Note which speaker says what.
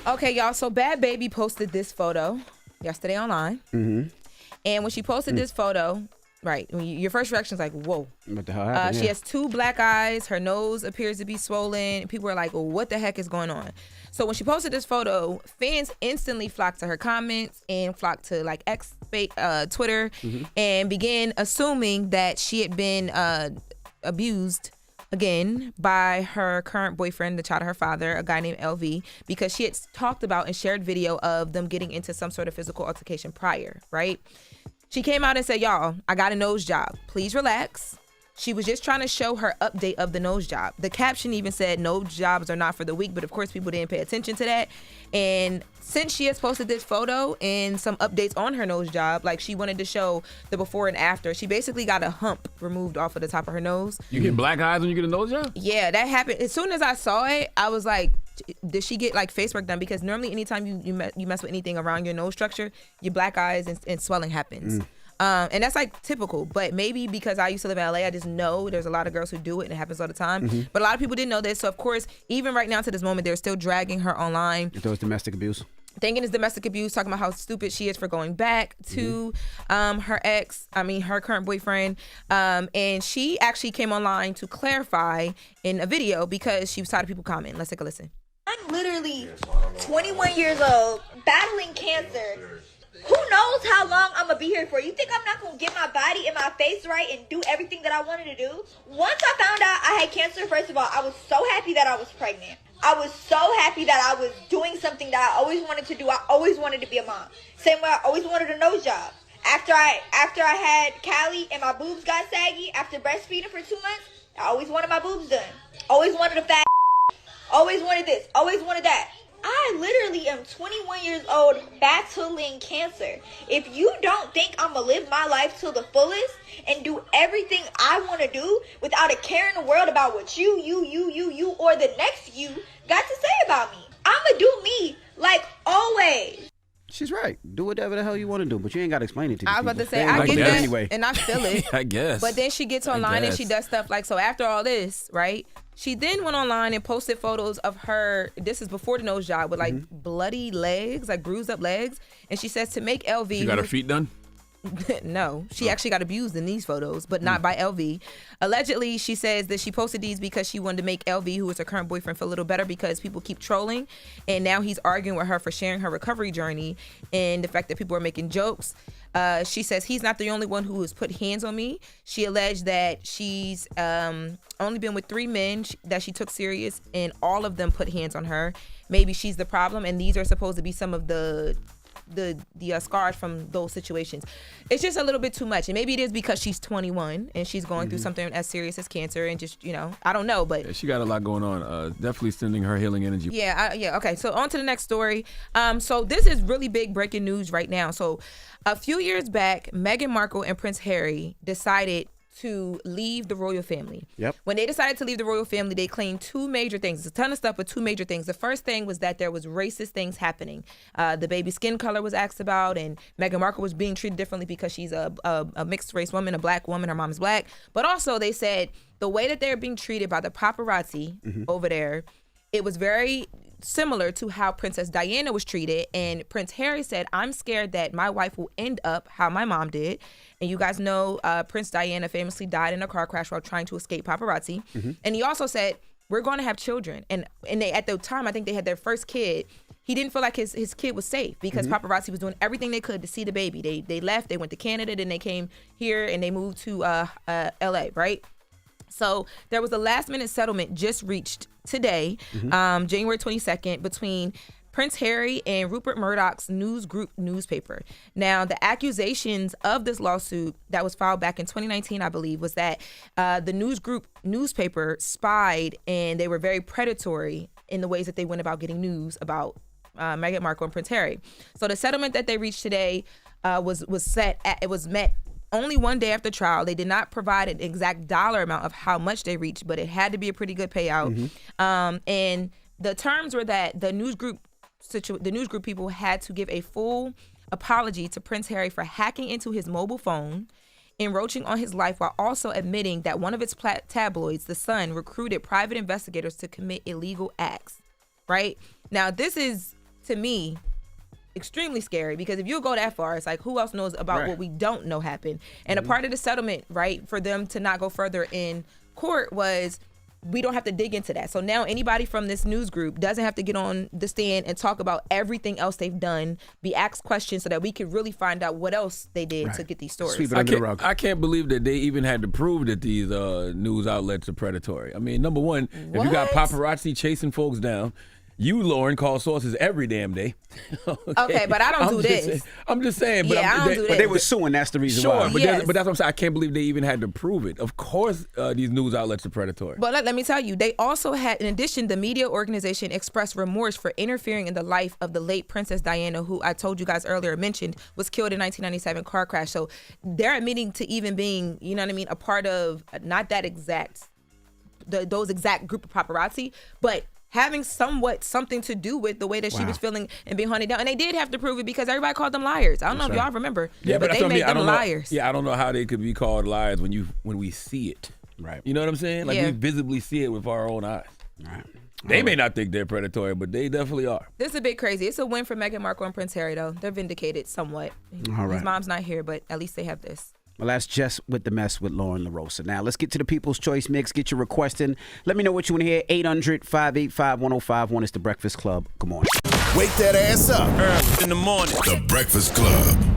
Speaker 1: Okay, y'all. So Bhad Bhabie posted this photo yesterday online.
Speaker 2: Mm-hmm.
Speaker 1: And when she posted this photo, right, your first reaction is like, whoa.
Speaker 2: What the hell happened?
Speaker 1: She has 2 black eyes. Her nose appears to be swollen. People are like, well, what the heck is going on? So when she posted this photo, fans instantly flocked to her comments and flocked to like Twitter and began assuming that she had been abused again by her current boyfriend, the child of her father, a guy named LV, because she had talked about and shared video of them getting into some sort of physical altercation prior, right? She came out and said, y'all, I got a nose job. Please relax. She was just trying to show her update of the nose job. The caption even said, nose jobs are not for the weak, but of course people didn't pay attention to that. And since she has posted this photo and some updates on her nose job, like she wanted to show the before and after, she basically got a hump removed off of the top of her nose.
Speaker 3: You get black eyes when you get a nose job?
Speaker 1: Yeah, that happened. As soon as I saw it, I was like, did she get like face work done? Because normally anytime you mess with anything around your nose structure, your black eyes and swelling happens. And that's like typical, but maybe because I used to live in LA, I just know there's a lot of girls who do it and it happens all the time. But a lot of people didn't know this. So of course, even right now to this moment, they're still dragging her online.
Speaker 2: If there was domestic abuse.
Speaker 1: Thinking it's domestic abuse, talking about how stupid she is for going back to her current boyfriend. And she actually came online to clarify in a video because she was tired of people commenting. Let's take a listen.
Speaker 4: I'm literally 21 years old, battling cancer. Who knows how long I'm going to be here for? You think I'm not going to get my body and my face right and do everything that I wanted to do? Once I found out I had cancer, first of all, I was so happy that I was pregnant. I was so happy that I was doing something that I always wanted to do. I always wanted to be a mom. Same way I always wanted a nose job. After I had Callie and my boobs got saggy after breastfeeding for 2 months, I always wanted my boobs done. Always wanted a fat. Always wanted this. Always wanted that. I literally am 21 years old battling cancer. If you don't think I'm going to live my life to the fullest and do everything I want to do without a care in the world about what you, or the next you got to say about me, I'm going to do me like always.
Speaker 2: She's right. Do whatever the hell you want to do, but you ain't got to explain it to me.
Speaker 1: I was about to say,
Speaker 2: I
Speaker 1: I get
Speaker 2: that
Speaker 1: that
Speaker 2: anyway.
Speaker 1: and I feel it.
Speaker 3: I guess.
Speaker 1: But then she gets online and she does stuff like, so after all this, right? She then went online and posted photos of her, this is before the nose job, with like bloody legs, like bruised up legs. And she says to make LV.
Speaker 3: She got her feet done?
Speaker 1: No, she actually got abused in these photos, but not by LV. Allegedly, she says that she posted these because she wanted to make LV, who is her current boyfriend, feel a little better because people keep trolling. And now he's arguing with her for sharing her recovery journey and the fact that people are making jokes. She says he's not the only one who has put hands on me. She alleged that she's only been with 3 men that she took serious, and all of them put hands on her. Maybe she's the problem, and these are supposed to be some of the scars from those situations. It's just a little bit too much, and maybe it is because she's 21 and she's going through something as serious as cancer, and just, I don't know, but
Speaker 3: yeah, she got a lot going on. Definitely sending her healing energy.
Speaker 1: Okay, so on to the next story. So this is really big breaking news right now. So a few years back, Meghan Markle and Prince Harry decided to leave the royal family.
Speaker 2: Yep.
Speaker 1: When they decided to leave the royal family, they claimed 2 major things. It's a ton of stuff, but 2 major things. The first thing was that there was racist things happening. The baby's skin color was asked about, and Meghan Markle was being treated differently because she's a mixed race woman, a black woman. Her mom is black. But also they said the way that they're being treated by the paparazzi over there, it was very similar to how Princess Diana was treated. And Prince Harry said, I'm scared that my wife will end up how my mom did. And you guys know Prince Diana famously died in a car crash while trying to escape paparazzi. And he also said, we're going to have children. And they, at the time, I think they had their first kid. He didn't feel like his kid was safe because paparazzi was doing everything they could to see the baby. They left, they went to Canada, then they came here and they moved to LA, right? So there was a last minute settlement just reached today, January 22nd, between Prince Harry and Rupert Murdoch's News Group newspaper. Now, the accusations of this lawsuit that was filed back in 2019, I believe, was that the News Group newspaper spied, and they were very predatory in the ways that they went about getting news about Meghan Markle and Prince Harry. So the settlement that they reached today was met only one day after trial. They did not provide an exact dollar amount of how much they reached, but it had to be a pretty good payout. And the terms were that the news group people had to give a full apology to Prince Harry for hacking into his mobile phone, encroaching on his life, while also admitting that one of its tabloids, The Sun, recruited private investigators to commit illegal acts. Right? Now, this is to me, extremely scary, because if you go that far, it's like, who else knows about what we don't know happened? And a part of the settlement, right, for them to not go further in court was, we don't have to dig into that. So now anybody from this news group doesn't have to get on the stand and talk about everything else they've done, be asked questions so that we can really find out what else they did to get these stories.
Speaker 2: Sweep it under the rug.
Speaker 3: I can't believe that they even had to prove that these news outlets are predatory. I mean, number one, if you got paparazzi chasing folks down, you, Lauren, call sources every damn day.
Speaker 1: Okay, but I don't do this.
Speaker 3: I'm just saying. But
Speaker 1: I don't do this.
Speaker 2: But they were suing. That's the reason
Speaker 3: sure,
Speaker 2: why.
Speaker 3: but
Speaker 1: Yes.
Speaker 3: that's what I'm saying. I can't believe they even had to prove it. Of course, these news outlets are predatory.
Speaker 1: But let me tell you, they also had, in addition, the media organization expressed remorse for interfering in the life of the late Princess Diana, who I told you guys earlier mentioned was killed in 1997 car crash. So they're admitting to even being, you know what I mean, a part of not that exact, those exact group of paparazzi, but having something to do with the way that she was feeling and being hunted down. And they did have to prove it because everybody called them liars. I don't know if y'all remember, but they made them liars.
Speaker 3: Yeah, I don't know how they could be called liars when we see it.
Speaker 2: Right.
Speaker 3: You know what I'm saying? Like we visibly see it with our own eyes.
Speaker 2: Right.
Speaker 3: They may not think they're predatory, but they definitely are.
Speaker 1: This is a bit crazy. It's a win for Meghan Markle and Prince Harry, though. They're vindicated somewhat.
Speaker 2: All right.
Speaker 1: His mom's not here, but at least they have this.
Speaker 2: Well, that's Jess with the Mess with Lauren LaRosa. Now, let's get to the People's Choice Mix. Get your request in. Let me know what you want to hear. 800-585-1051. It's The Breakfast Club. Good morning.
Speaker 5: Wake that ass up.
Speaker 6: In the morning.
Speaker 5: The Breakfast Club.